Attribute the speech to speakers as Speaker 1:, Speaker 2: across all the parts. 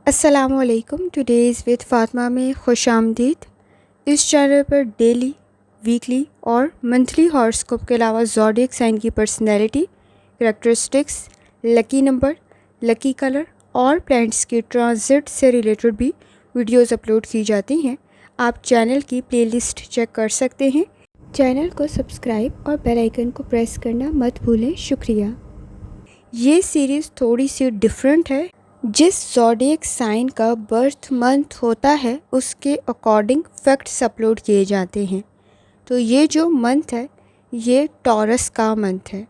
Speaker 1: अस्सलामुअलैकुम। Today's with Fatima में खुशामदीद। इस चैनल पर डेली, वीकली और मंथली हॉरोस्कोप के अलावा ज़ोडिएक साइन की personality, characteristics, lucky number, lucky colour और प्लैनेट्स के ट्रांजिट से रिलेटेड भी वीडियोस अपलोड की जाती हैं। आप चैनल की प्लेलिस्ट चेक कर सकते हैं। चैनल को सब्सक्राइब और बेल आइकन को प्रेस करना मत भूलें। शुक्रिया। ये सीरीज़ थोड़ी सी डिफरेंट है। जिस ज़ोडिएक साइन का बर्थ मंथ होता है उसके अकॉर्डिंग फैक्ट्स अपलोड किए जाते हैं। तो ये जो मंथ है ये टॉरस का मंथ है।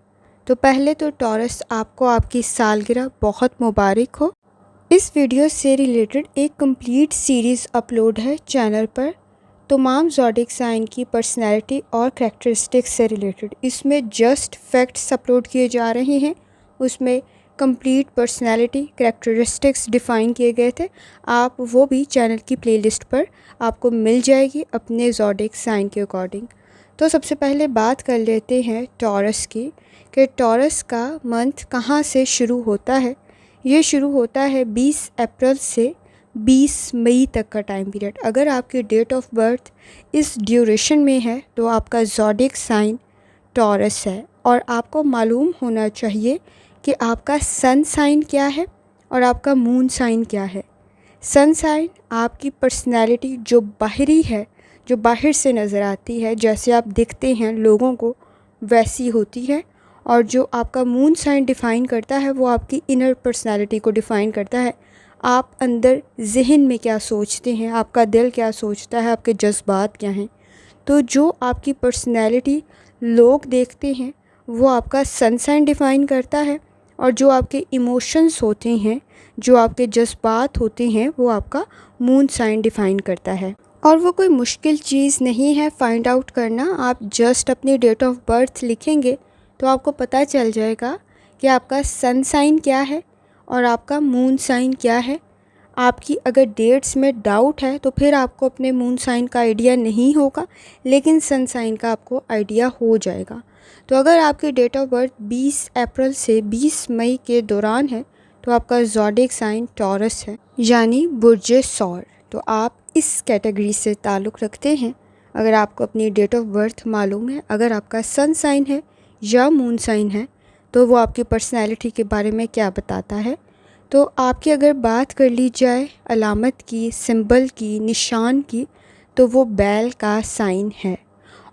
Speaker 1: तो पहले तो टॉरस आपको आपकी सालगिरह बहुत मुबारक हो। इस वीडियो से रिलेटेड एक कंप्लीट सीरीज़ अपलोड है चैनल पर, तमाम ज़ोडिएक साइन की पर्सनैलिटी और करैक्टरिस्टिक्स से रिलेटेड। इसमें जस्ट फैक्ट्स अपलोड किए जा रहे हैं, उसमें कंप्लीट पर्सनैलिटी, करैक्टरिस्टिक्स डिफ़ाइन किए गए थे। आप वो भी चैनल की प्लेलिस्ट पर आपको मिल जाएगी अपने ज़ोडिएक साइन के अकॉर्डिंग। तो सबसे पहले बात कर लेते हैं टॉरस की, कि टॉरस का मंथ कहाँ से शुरू होता है। ये शुरू होता है 20 अप्रैल से 20 मई तक का टाइम पीरियड। अगर आपकी डेट ऑफ बर्थ इस ड्यूरेशन में है तो आपका ज़ोडिएक साइन टॉरस है। और आपको मालूम होना चाहिए कि आपका सन साइन क्या है और आपका मून साइन क्या है। सन साइन आपकी पर्सनैलिटी जो बाहरी है, जो बाहर से नज़र आती है, जैसे आप दिखते हैं लोगों को वैसी होती है। और जो आपका मून साइन डिफ़ाइन करता है वो आपकी इनर पर्सनैलिटी को डिफ़ाइन करता है। आप अंदर जहन में क्या सोचते हैं, आपका दिल क्या सोचता है, आपके जज्बात क्या हैं। तो जो आपकी पर्सनैलिटी लोग देखते हैं वो आपका सन साइन डिफ़ाइन करता है, और जो आपके इमोशंस होते हैं, जो आपके जज्बात होते हैं, वो आपका मून साइन डिफ़ाइन करता है। और वो कोई मुश्किल चीज़ नहीं है फाइंड आउट करना। आप जस्ट अपनी डेट ऑफ बर्थ लिखेंगे तो आपको पता चल जाएगा कि आपका सन साइन क्या है और आपका मून साइन क्या है। आपकी अगर डेट्स में डाउट है तो फिर आपको अपने मून साइन का आइडिया नहीं होगा, लेकिन सन साइन का आपको आइडिया हो जाएगा। तो अगर आपकी डेट ऑफ बर्थ 20 अप्रैल से 20 मई के दौरान है तो आपका ज़ोडिएक साइन टॉरस है, यानी बुर्जे सौर। तो आप इस कैटेगरी से ताल्लुक़ रखते हैं। अगर आपको अपनी डेट ऑफ बर्थ मालूम है, अगर आपका सन साइन है या मून साइन है, तो वो आपकी पर्सनैलिटी के बारे में क्या बताता है। तो आपकी अगर बात कर ली जाए अलामत की, सिंबल की, निशान की, तो वो बैल का साइन है।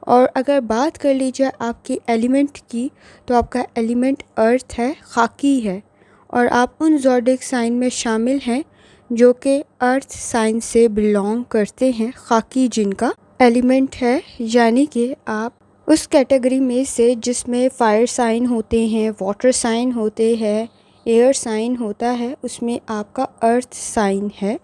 Speaker 1: और अगर बात कर ली जाए आपके एलिमेंट की, तो आपका एलिमेंट अर्थ है, खाकी है। और आप उन ज़ोडिएक साइन में शामिल हैं जो कि अर्थ साइन से बिलोंग करते हैं, खाकी जिनका एलिमेंट है। यानी कि आप उस कैटेगरी में से जिसमें फायर साइन होते हैं, वाटर साइन होते हैं, एयर साइन होता है, उसमें आपका अर्थ साइन है।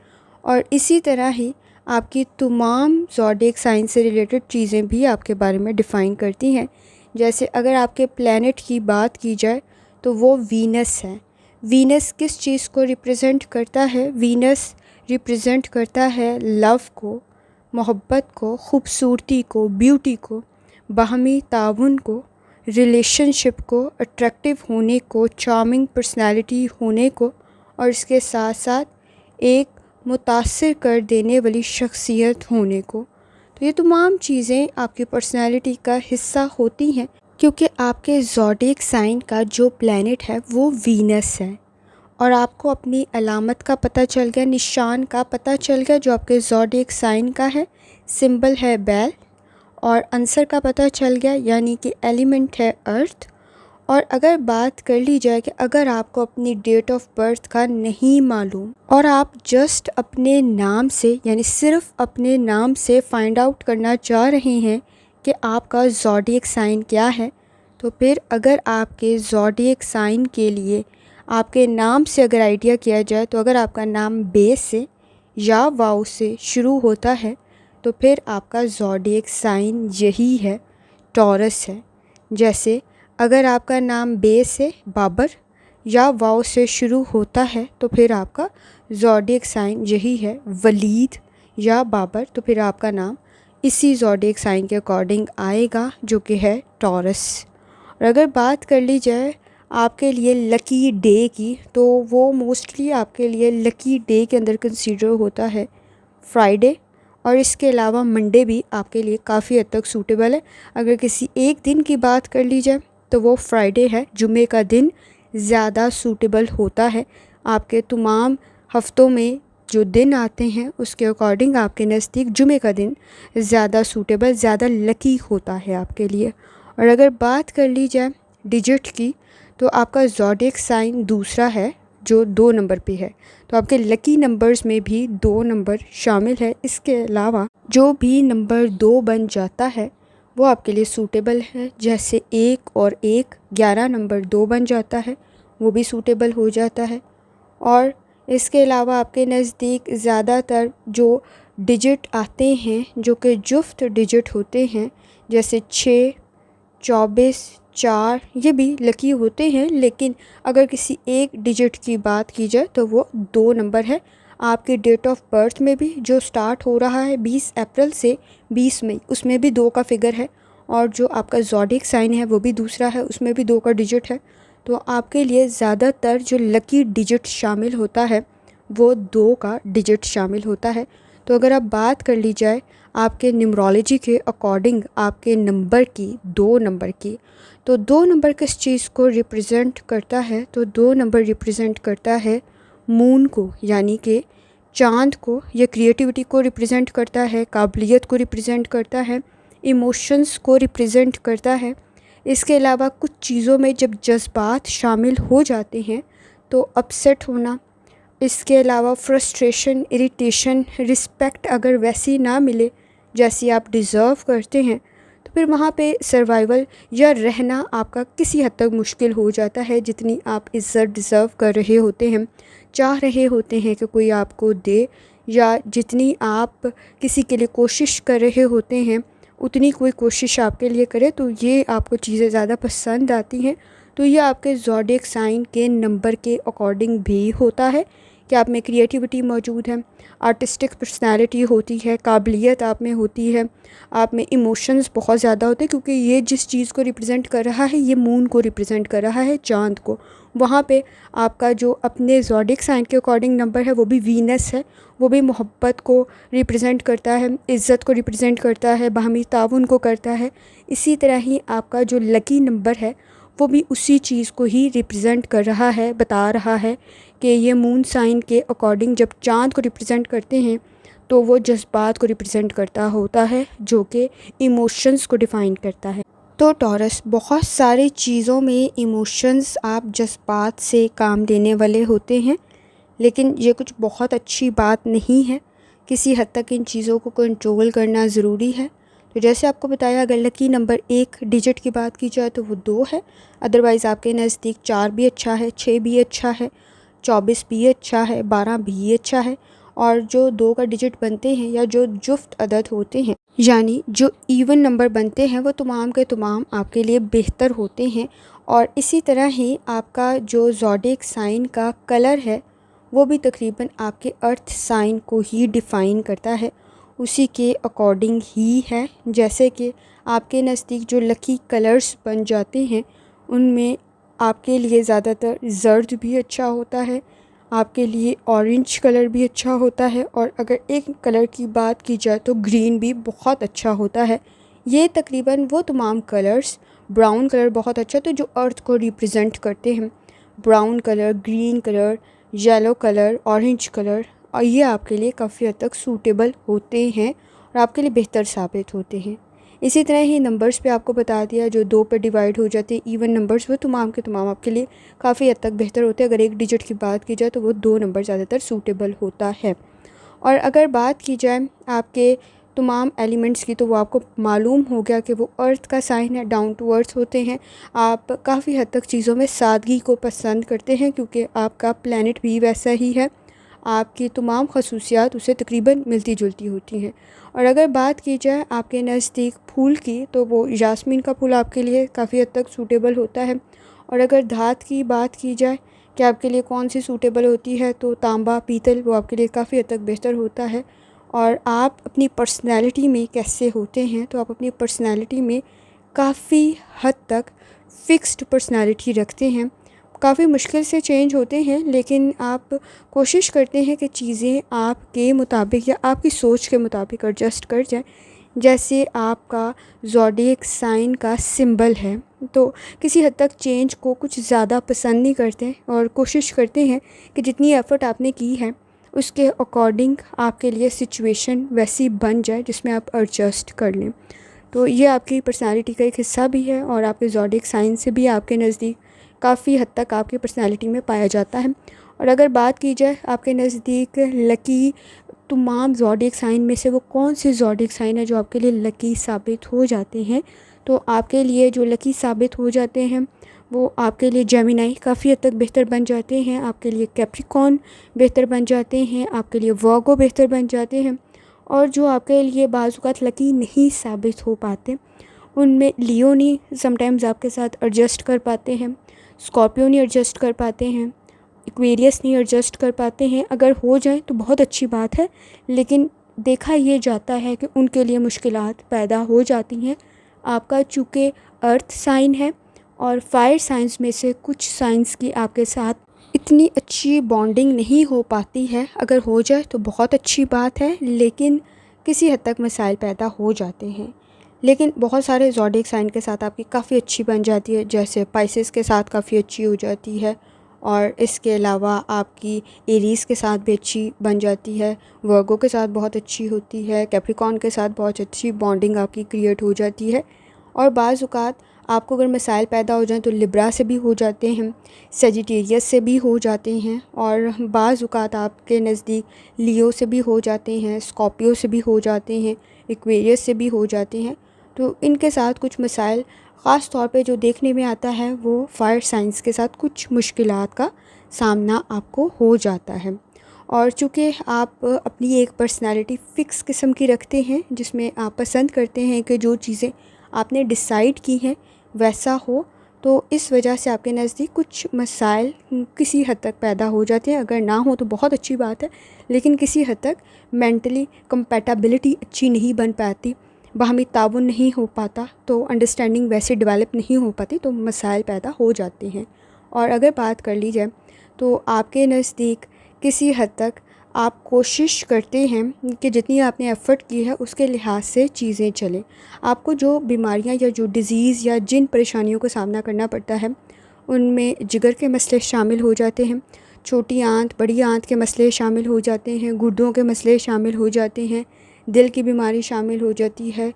Speaker 1: और इसी तरह ही आपकी तमाम ज़ोडिएक साइन से रिलेटेड चीज़ें भी आपके बारे में डिफ़ाइन करती हैं। जैसे अगर आपके प्लैनेट की बात की जाए तो वो वीनस है। वीनस किस चीज़ को रिप्रेजेंट करता है? वीनस रिप्रेजेंट करता है लव को, मोहब्बत को, ख़ूबसूरती को, ब्यूटी को, बाहमी ताउन को, रिलेशनशिप को, अट्रैक्टिव होने को, चार्मिंग पर्सनालिटी होने को, और इसके साथ साथ एक मुतासिर कर देने वाली शख्सियत होने को। तो ये तमाम चीज़ें आपकी पर्सनालिटी का हिस्सा होती हैं, क्योंकि आपके ज़ोडिएक साइन का जो प्लैनेट है वो वीनस है। और आपको अपनी अलामत का पता चल गया, निशान का पता चल गया जो आपके ज़ोडिएक साइन का है। सिंबल है बैल, और आंसर का पता चल गया, यानी कि एलिमेंट है अर्थ। और अगर बात कर ली जाए कि अगर आपको अपनी डेट ऑफ बर्थ का नहीं मालूम और आप जस्ट अपने नाम से, यानी सिर्फ अपने नाम से फाइंड आउट करना चाह रहे हैं कि आपका ज़ोडिएक साइन क्या है, तो फिर अगर आपके ज़ोडिएक साइन के लिए आपके नाम से अगर आइडिया किया जाए, तो अगर आपका नाम बे से या वाव से शुरू होता है तो फिर आपका ज़ोडिएक साइन यही है, टॉरस है। जैसे अगर आपका नाम बे से बाबर या वाव से शुरू होता है तो फिर आपका ज़ोडिएक साइन यही है, वलीद या बाबर। तो फिर आपका नाम इसी ज़ोडिएक साइन के अकॉर्डिंग आएगा जो कि है टॉरस। और अगर बात कर ली जाए आपके लिए लकी डे की, तो वो मोस्टली आपके लिए लकी डे के अंदर कंसीडर होता है फ्राइडे, और इसके अलावा मंडे भी आपके लिए काफ़ी हद तक सूटेबल है। अगर किसी एक दिन की बात कर ली जाए तो वो फ्राइडे है, जुमे का दिन ज़्यादा सूटेबल होता है। आपके तमाम हफ्तों में जो दिन आते हैं उसके अकॉर्डिंग आपके नज़दीक जुमे का दिन ज़्यादा सूटेबल, ज़्यादा लकी होता है आपके लिए। और अगर बात कर ली जाए डिजिट की, तो आपका ज़ोडिएक साइन दूसरा है जो 2 नंबर पे है, तो आपके लकी नंबर्स में भी 2 नंबर शामिल है। इसके अलावा जो भी नंबर 2 बन जाता है वो आपके लिए सूटेबल है, जैसे 1 और 1, 11 नंबर 2 बन जाता है वो भी सूटेबल हो जाता है। और इसके अलावा आपके नज़दीक ज़्यादातर जो डिजिट आते हैं जो कि जुफ्त डिजिट होते हैं, जैसे 6, 24, 4, ये भी लकी होते हैं, लेकिन अगर किसी एक डिजिट की बात की जाए तो वो 2 नंबर है। आपकी डेट ऑफ बर्थ में भी जो स्टार्ट हो रहा है 20 अप्रैल से 20 मई, उसमें भी 2 का फिगर है, और जो आपका ज़ोडिएक साइन है वो भी दूसरा है, उसमें भी 2 का डिजिट है। तो आपके लिए ज़्यादातर जो लकी डिजिट शामिल होता है वो 2 का डिजिट शामिल होता है। तो अगर आप बात कर ली जाए आपके न्यूमरोलॉजी के अकॉर्डिंग आपके नंबर की, 2 नंबर की, तो 2 नंबर किस चीज़ को रिप्रेजेंट करता है, तो 2 नंबर रिप्रेजेंट करता है मून को, यानी कि चाँद को। ये क्रिएटिविटी को रिप्रेजेंट करता है, काबिलियत को रिप्रेजेंट करता है, इमोशंस को रिप्रेजेंट करता है। इसके अलावा कुछ चीज़ों में जब जज्बात शामिल हो जाते हैं तो अपसेट होना, इसके अलावा फ्रस्ट्रेशन, इरिटेशन, रिस्पेक्ट अगर वैसी ना मिले जैसी आप डिज़र्व करते हैं, तो फिर वहाँ पे सर्वाइवल या रहना आपका किसी हद तक मुश्किल हो जाता है। जितनी आप इज़्ज़त डिज़र्व कर रहे होते हैं, चाह रहे होते हैं कि कोई आपको दे, या जितनी आप किसी के लिए कोशिश कर रहे होते हैं उतनी कोई कोशिश आपके लिए करे, तो ये आपको चीज़ें ज़्यादा पसंद आती हैं। तो ये आपके ज़ोडिएक साइन के नंबर के अकॉर्डिंग भी होता है कि आप में क्रिएटिविटी मौजूद है, आर्टिस्टिक पर्सनालिटी होती है, काबिलियत आप में होती है, आप में इमोशंस बहुत ज़्यादा होते हैं, क्योंकि ये जिस चीज़ को रिप्रेजेंट कर रहा है ये मून को रिप्रेजेंट कर रहा है, चाँद को। वहाँ पे आपका जो अपने ज़ोडिएक साइन के अकॉर्डिंग नंबर है वो भी वीनस है, वो भी मोहब्बत को रिप्रेजेंट करता है, इज़्ज़त को रिप्रेजेंट करता है, बाहमी ताउन को करता है। इसी तरह ही आपका जो लकी नंबर है वो भी उसी चीज़ को ही रिप्रेजेंट कर रहा है, बता रहा है कि ये मून साइन के अकॉर्डिंग जब चाँद को रिप्रेजेंट करते हैं तो वो जज्बात को रिप्रेजेंट करता होता है, जो कि इमोशंस को डिफ़ाइन करता है। तो टॉरस, बहुत सारी चीज़ों में इमोशंस आप जज्बात से काम लेने वाले होते हैं, लेकिन ये कुछ बहुत अच्छी बात नहीं है। किसी हद तक इन चीज़ों को कंट्रोल करना ज़रूरी है। तो जैसे आपको बताया, अगर लकी नंबर 1 डिजिट की बात की जाए तो वो 2 है, अदरवाइज़ आपके नज़दीक 4 भी अच्छा है, 6 भी अच्छा है, 24 भी अच्छा है, 12 भी अच्छा है। और जो 2 का डिजिट बनते हैं या जो जुफ्त अदद होते हैं, यानी जो इवन नंबर बनते हैं, वो तमाम के तमाम आपके लिए बेहतर होते हैं। और इसी तरह ही आपका जो ज़ोडिएक साइन का कलर है वो भी तकरीबन आपके अर्थ साइन को ही डिफ़ाइन करता है, उसी के अकॉर्डिंग ही है। जैसे कि आपके नज़दीक जो लकी कलर्स बन जाते हैं उनमें आपके लिए ज़्यादातर जर्द भी अच्छा होता है, आपके लिए ऑरेंज कलर भी अच्छा होता है, और अगर एक कलर की बात की जाए तो ग्रीन भी बहुत अच्छा होता है। ये तकरीबन वो तमाम कलर्स, ब्राउन कलर बहुत अच्छा, तो जो अर्थ को रिप्रेजेंट करते हैं, brown colour, green colour, yellow colour, orange colour, और ये आपके लिए काफ़ी हद तक सूटेबल होते हैं और आपके लिए बेहतर साबित होते हैं। इसी तरह ही नंबर्स पे आपको बता दिया, जो 2 पे डिवाइड हो जाते हैं इवन नंबर्स, वो तमाम के तमाम आपके लिए काफ़ी हद तक बेहतर होते हैं। अगर एक डिजिट की बात की जाए तो वो 2 नंबर ज़्यादातर सूटेबल होता है। और अगर बात की जाए आपके तमाम एलिमेंट्स की, तो वो आपको मालूम हो गया कि वो अर्थ का साइन है, डाउन टू अर्थ होते हैं। आप काफ़ी हद तक चीज़ों में सादगी को पसंद करते हैं, क्योंकि आपका प्लैनेट भी वैसा ही है, आपकी तमाम खसूसियात उससे तकरीबन मिलती जुलती होती हैं। और अगर बात की जाए आपके नज़दीक फूल की, तो वो यास्मीन का फूल आपके लिए काफ़ी हद तक सूटेबल होता है। और अगर धात की बात की जाए कि आपके लिए कौन सी सूटेबल होती है, तो तांबा, पीतल, वो आपके लिए काफ़ी हद तक बेहतर होता है। और आप अपनी पर्सनैलिटी में कैसे होते हैं, तो आप अपनी पर्सनैलिटी में काफ़ी हद तक फ़िक्स्ड पर्सनैलिटी रखते हैं, काफ़ी मुश्किल से चेंज होते हैं, लेकिन आप कोशिश करते हैं कि चीज़ें आपके मुताबिक या आपकी सोच के मुताबिक एडजस्ट कर जाएँ। जैसे आपका ज़ोडिएक साइन का सिंबल है, तो किसी हद तक चेंज को कुछ ज़्यादा पसंद नहीं करते और कोशिश करते हैं कि जितनी एफ़र्ट आपने की है उसके अकॉर्डिंग आपके लिए सिचुएशन वैसी बन जाए जिसमें आप एडजस्ट कर लें। तो ये आपकी पर्सनैलिटी का एक हिस्सा भी है और आपके ज़ोडिएक साइन से भी आपके नज़दीक काफ़ी हद तक आपकी पर्सनैलिटी में पाया जाता है। और अगर बात की जाए आपके नज़दीक लकी तमाम ज़ोडिएक साइन में से वो कौन से ज़ोडिएक साइन है जो आपके लिए लकी साबित हो जाते हैं, तो आपके लिए जो लकी साबित हो जाते हैं वो आपके लिए जेमिनी काफ़ी हद तक बेहतर बन जाते हैं, आपके लिए कैप्रिकॉर्न बेहतर बन जाते हैं, आपके लिए वर्गो बेहतर बन जाते हैं। और जो आपके लिए बाज़ औक़ात लकी नहीं साबित हो पाते उनमें लियो नहीं समटाइम्स आपके साथ एडजस्ट कर पाते हैं, स्कॉर्पियो नहीं एडजस्ट कर पाते हैं, एक्वेरियस नहीं एडजस्ट कर पाते हैं। अगर हो जाए तो बहुत अच्छी बात है, लेकिन देखा ये जाता है कि उनके लिए मुश्किलात पैदा हो जाती हैं। आपका चूँकि अर्थ साइन है और फायर साइंस में से कुछ साइंस की आपके साथ इतनी अच्छी बॉन्डिंग नहीं हो पाती है। अगर हो जाए तो बहुत अच्छी बात है, लेकिन किसी हद तक मसाइल पैदा हो जाते हैं। लेकिन बहुत सारे ज़ोडिएक साइन के साथ आपकी काफ़ी अच्छी बन जाती है, जैसे पाइसेस के साथ काफ़ी अच्छी हो जाती है और इसके अलावा आपकी एरीज़ के साथ भी अच्छी बन जाती है, वर्गो के साथ बहुत अच्छी होती है, कैप्रिकॉर्न के साथ बहुत अच्छी बॉन्डिंग आपकी क्रिएट हो जाती है। और बाज़ औक़ात आपको अगर मसाइल पैदा हो जाएं तो लिब्रा से भी हो जाते हैं, सेजिटेरियस से भी हो जाते हैं और बाज़ औक़ात आपके नज़दीक लियो से भी हो जाते हैं, स्कॉर्पियो से भी हो जाते हैं, एक्वेरियस से भी हो जाते हैं। तो इनके साथ कुछ मसाइल ख़ास तौर पे जो देखने में आता है वो फायर साइंस के साथ कुछ मुश्किलात का सामना आपको हो जाता है। और चूँकि आप अपनी एक पर्सनैलिटी फ़िक्स किस्म की रखते हैं जिसमें आप पसंद करते हैं कि जो चीज़ें आपने डिसाइड की हैं वैसा हो, तो इस वजह से आपके नज़दीक कुछ मसाइल किसी हद तक पैदा हो जाते हैं। अगर ना हो तो बहुत अच्छी बात है, लेकिन किसी हद तक मेंटली कंपैटिबिलिटी अच्छी नहीं बन पाती, बाहमी ताउन नहीं हो पाता, तो अंडरस्टैंडिंग वैसे डेवलप नहीं हो पाती, तो मसाइल पैदा हो जाते हैं। और अगर बात कर ली जाए तो आपके नज़दीक किसी हद तक आप कोशिश करते हैं कि जितनी आपने एफ़र्ट की है उसके लिहाज से चीज़ें चलें। आपको जो बीमारियां या जो डिज़ीज़ या जिन परेशानियों का सामना करना पड़ता है उनमें जिगर के मसले शामिल हो जाते हैं, छोटी आंत बड़ी आंत के मसले शामिल हो जाते हैं, गुर्दों के मसले शामिल हो जाते हैं, दिल की बीमारी शामिल हो जाती है,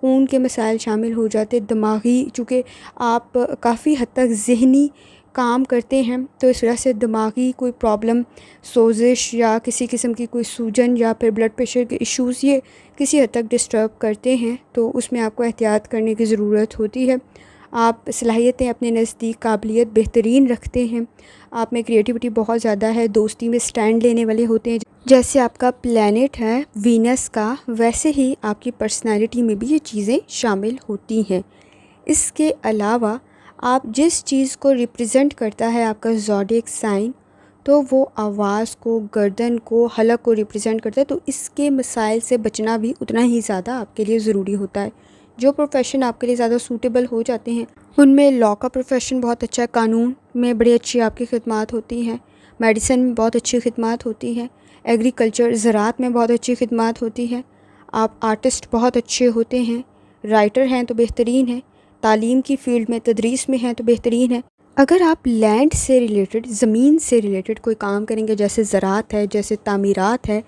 Speaker 1: खून के मसाइल शामिल हो जाते हैं, दिमागी चूँकि आप काफ़ी हद तक ज़हनी काम करते हैं तो इस वजह से दिमागी कोई प्रॉब्लम, सोजिश या किसी किस्म की कोई सूजन या फिर ब्लड प्रेशर के इश्यूज़ ये किसी हद तक डिस्टर्ब करते हैं, तो उसमें आपको एहतियात करने की ज़रूरत होती है। आप सलाहियतें अपने नज़दीक काबिलियत बेहतरीन रखते हैं, आप में क्रिएटिविटी बहुत ज़्यादा है, दोस्ती में स्टैंड लेने वाले होते हैं। जैसे आपका प्लैनेट है वीनस का, वैसे ही आपकी पर्सनैलिटी में भी ये चीज़ें शामिल होती हैं। इसके अलावा आप जिस चीज़ को रिप्रेजेंट करता है आपका ज़ोडिएक साइन, तो वो आवाज़ को, गर्दन को, हलक को रिप्रेजेंट करता है, तो इसके मसाइल से बचना भी उतना ही ज़्यादा आपके लिए ज़रूरी होता है। जो प्रोफेशन आपके लिए ज़्यादा सूटेबल हो जाते हैं उनमें लॉ का प्रोफेशन बहुत अच्छा है, कानून में बड़ी अच्छी आपकी खिदमत होती हैं, मेडिसिन में बहुत अच्छी खिदमत होती है, एग्रीकल्चर ज़राअत में बहुत अच्छी खिदमत होती है, आप आर्टिस्ट बहुत अच्छे होते हैं, राइटर हैं तो बेहतरीन है, तालीम की फ़ील्ड में तदरीस में हैं तो बेहतरीन है। अगर आप लैंड से रिलेटेड, ज़मीन से रिलेटेड कोई काम करेंगे, जैसे ज़राअत है, जैसे तामीरात है,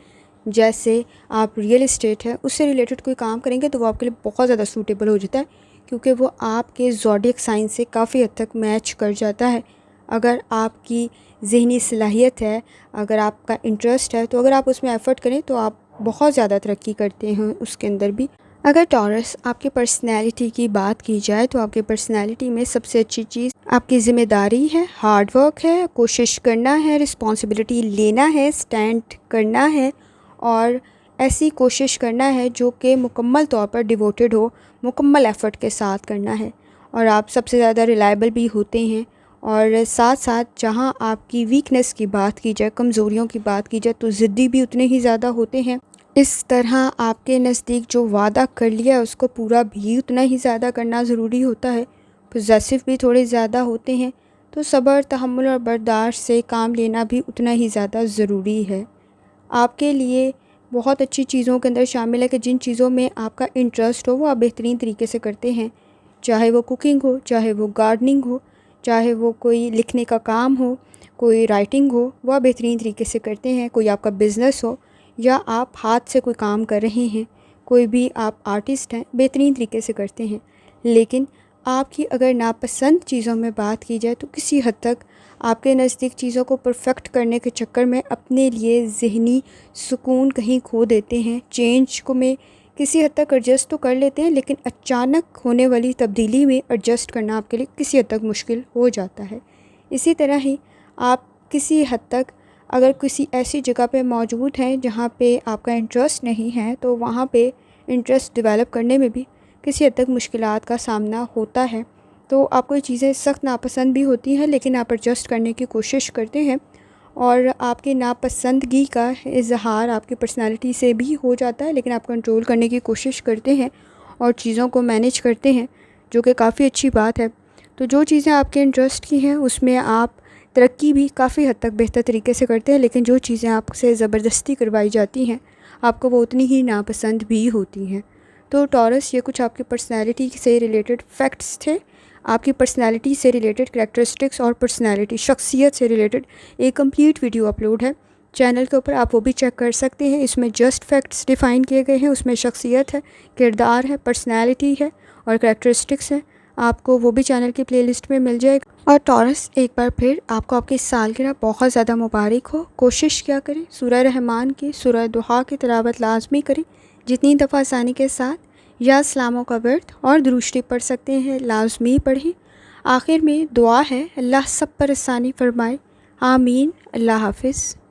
Speaker 1: जैसे आप रियल इस्टेट है, उससे रिलेटेड कोई काम करेंगे तो वो आपके लिए बहुत ज़्यादा सूटेबल हो जाता है, क्योंकि वो आपके ज़ोडिएक साइन से काफ़ी हद तक मैच कर जाता है। अगर आपकी ज़हनी सलाहियत है, अगर आपका इंटरेस्ट है, तो अगर आप उसमें एफ़र्ट करें तो आप बहुत ज़्यादा तरक्की करते हैं उसके अंदर भी। अगर टॉरस आपकी पर्सनैलिटी की बात की जाए तो आपकी पर्सनैलिटी में सबसे अच्छी चीज़ आपकी ज़िम्मेदारी है, हार्ड वर्क है, कोशिश करना है, रिस्पॉन्सिबिलिटी लेना है, स्टैंड करना है और ऐसी कोशिश करना है जो कि मुकम्मल तौर पर डिवोटेड हो, मुकम्मल एफ़र्ट के साथ करना है। और आप सबसे ज़्यादा रिलायबल भी होते हैं। और साथ साथ जहाँ आपकी वीकनेस की बात की जाए, कमज़ोरियों की बात की जाए, तो ज़िद्दी भी उतने ही ज़्यादा होते हैं। इस तरह आपके नज़दीक जो वादा कर लिया उसको पूरा भी उतना ही ज़्यादा करना ज़रूरी होता है। पॉसेसिव भी थोड़े ज़्यादा होते हैं, तो सब्र, तहम्मुल और बर्दाश्त से काम लेना भी उतना ही ज़्यादा ज़रूरी है। आपके लिए बहुत अच्छी चीज़ों के अंदर शामिल है कि जिन चीज़ों में आपका इंटरेस्ट हो वो आप बेहतरीन तरीके से करते हैं। चाहे वो कुकिंग हो, चाहे वो गार्डनिंग हो, चाहे वो कोई लिखने का काम हो, कोई राइटिंग हो, वो आप बेहतरीन तरीके से करते हैं। कोई आपका बिज़नेस हो या आप हाथ से कोई काम कर रहे हैं, कोई भी आप आर्टिस्ट हैं, बेहतरीन तरीके से करते हैं। लेकिन आपकी अगर नापसंद चीज़ों में बात की जाए तो किसी हद तक आपके नज़दीक चीज़ों को परफेक्ट करने के चक्कर में अपने लिए ज़हनी सुकून कहीं खो देते हैं। चेंज को में किसी हद तक एडजस्ट तो कर लेते हैं, लेकिन अचानक होने वाली तब्दीली में एडजस्ट करना आपके लिए किसी हद तक मुश्किल हो जाता है। इसी तरह ही आप किसी हद तक अगर किसी ऐसी जगह पे मौजूद हैं जहाँ पे आपका इंटरेस्ट नहीं है, तो वहाँ पे इंटरेस्ट डेवलप करने में भी किसी हद तक मुश्किलात का सामना होता है। तो आपको ये चीज़ें सख्त नापसंद भी होती हैं, लेकिन आप एडजस्ट करने की कोशिश करते हैं और आपकी नापसंदगी का इज़हार आपकी पर्सनैलिटी से भी हो जाता है, लेकिन आप कंट्रोल करने की कोशिश करते हैं और चीज़ों को मैनेज करते हैं, जो कि काफ़ी अच्छी बात है। तो जो चीज़ें आपके इंटरेस्ट की हैं उसमें आप तरक्की भी काफ़ी हद तक बेहतर तरीके से करते हैं, लेकिन जो चीज़ें आपसे ज़बरदस्ती करवाई जाती हैं आपको वो उतनी ही नापसंद भी होती हैं। तो टॉरस, ये कुछ आपकी पर्सनैलिटी से रिलेटेड फैक्ट्स थे। आपकी पर्सनैलिटी से रिलेटेड कैरेक्टरिस्टिक्स और पर्सनैलिटी, शख्सियत से रिलेटेड एक कंप्लीट वीडियो अपलोड है चैनल के ऊपर, आप वो भी चेक कर सकते हैं। इसमें जस्ट फैक्ट्स डिफ़ाइन किए गए हैं, उसमें शख्सियत है, किरदार है, पर्सनैलिटी है और कैरेक्टरिस्टिक्स है। आपको वो भी चैनल की प्लेलिस्ट में मिल जाएगा। और टॉरस, एक बार फिर आपको आपकी सालगिरह बहुत ज़्यादा मुबारक हो। कोशिश क्या करें, सूरह रहमान की सूरह दुहा की तिलावत लाजमी करें, जितनी दफ़ा आसानी के साथ या सलामों का वर्द और दुरूद शरीफ पढ़ सकते हैं लाजमी पढ़ें। आखिर में दुआ है, अल्लाह सब पर आसानी फरमाए। आमीन। अल्लाह हाफ़िज़।